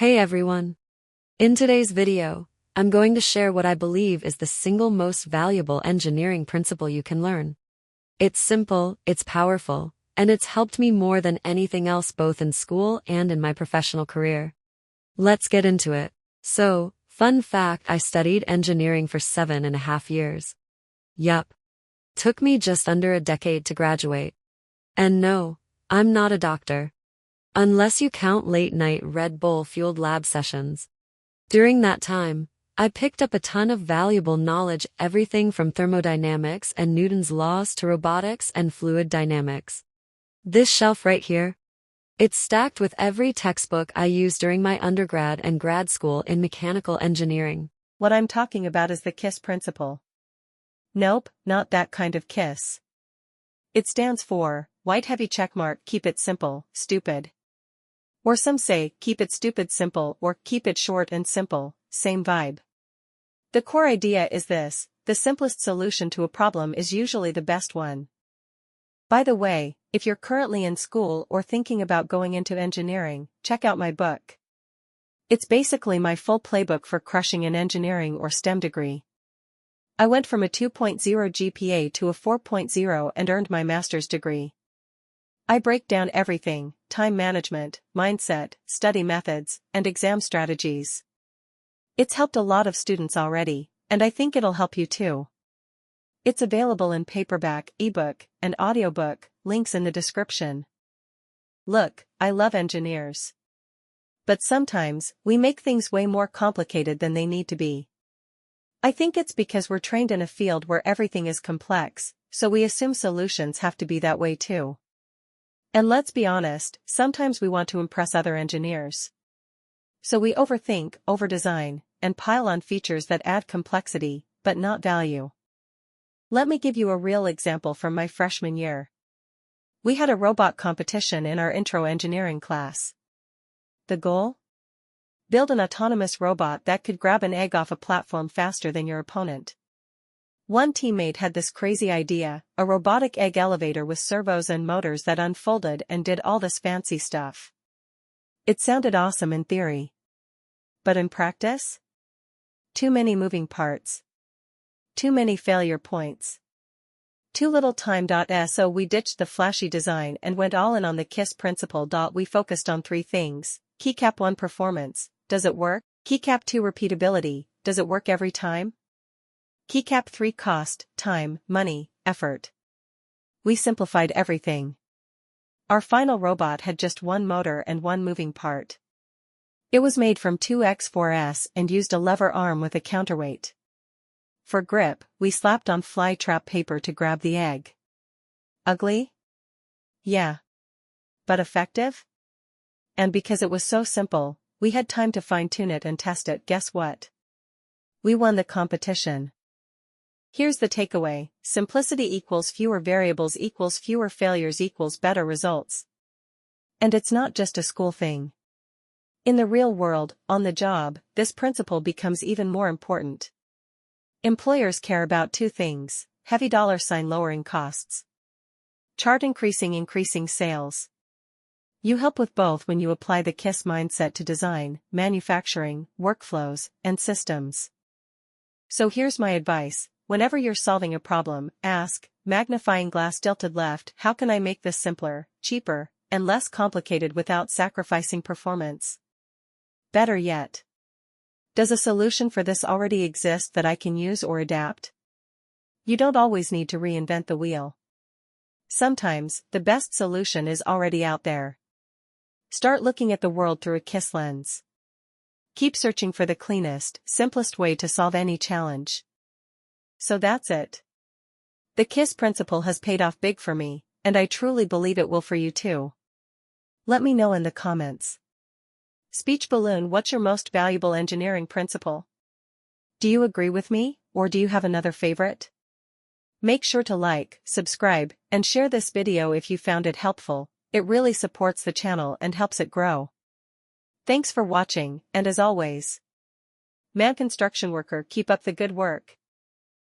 Hey everyone! In today's video, I'm going to share what I believe is the single most valuable engineering principle you can learn. It's simple, it's powerful, and it's helped me more than anything else both in school and in my professional career. Let's get into it. So, fun fact, I studied engineering for 7.5 years. Yup. Took me just under a decade to graduate. And no, I'm not a doctor. Unless you count late-night Red Bull-fueled lab sessions. During that time, I picked up a ton of valuable knowledge, everything from thermodynamics and Newton's laws to robotics and fluid dynamics. This shelf right here, it's stacked with every textbook I used during my undergrad and grad school in mechanical engineering. What I'm talking about is the KISS principle. Nope, not that kind of KISS. It stands for, white heavy checkmark, keep it simple, stupid. Or some say, keep it stupid simple, or keep it short and simple, same vibe. The core idea is this: the simplest solution to a problem is usually the best one. By the way, if you're currently in school or thinking about going into engineering, check out my book. It's basically my full playbook for crushing an engineering or STEM degree. I went from a 2.0 GPA to a 4.0 and earned my master's degree. I break down everything: time management, mindset, study methods, and exam strategies. It's helped a lot of students already, and I think it'll help you too. It's available in paperback, ebook, and audiobook, links in the description. Look, I love engineers. But sometimes, we make things way more complicated than they need to be. I think it's because we're trained in a field where everything is complex, so we assume solutions have to be that way too. And let's be honest, sometimes we want to impress other engineers. So we overthink, overdesign, and pile on features that add complexity, but not value. Let me give you a real example from my freshman year. We had a robot competition in our intro engineering class. The goal? Build an autonomous robot that could grab an egg off a platform faster than your opponent. One teammate had this crazy idea: a robotic egg elevator with servos and motors that unfolded and did all this fancy stuff. It sounded awesome in theory. But in practice? Too many moving parts. Too many failure points. Too little time. So we ditched the flashy design and went all in on the KISS principle. We focused on 3 things. Keycap 1, performance. Does it work? Keycap 2, repeatability. Does it work every time? Keycap 3, cost, time, money, effort. We simplified everything. Our final robot had just 1 motor and 1 moving part. It was made from 2x4s and used a lever arm with a counterweight. For grip, we slapped on fly trap paper to grab the egg. Ugly? Yeah. But effective? And because it was so simple, we had time to fine-tune it and test it. Guess what? We won the competition. Here's the takeaway: simplicity equals fewer variables equals fewer failures equals better results. And it's not just a school thing. In the real world, on the job, this principle becomes even more important. Employers care about 2 things: heavy $sign lowering costs. Chart increasing sales. You help with both when you apply the KISS mindset to design, manufacturing, workflows, and systems. So here's my advice: whenever you're solving a problem, ask, magnifying glass tilted left, how can I make this simpler, cheaper, and less complicated without sacrificing performance? Better yet, does a solution for this already exist that I can use or adapt? You don't always need to reinvent the wheel. Sometimes, the best solution is already out there. Start looking at the world through a KISS lens. Keep searching for the cleanest, simplest way to solve any challenge. So that's it. The KISS principle has paid off big for me, and I truly believe it will for you too. Let me know in the comments. Speech balloon: what's your most valuable engineering principle? Do you agree with me, or do you have another favorite? Make sure to like, subscribe, and share this video if you found it helpful. It really supports the channel and helps it grow. Thanks for watching, and as always, man construction worker, keep up the good work.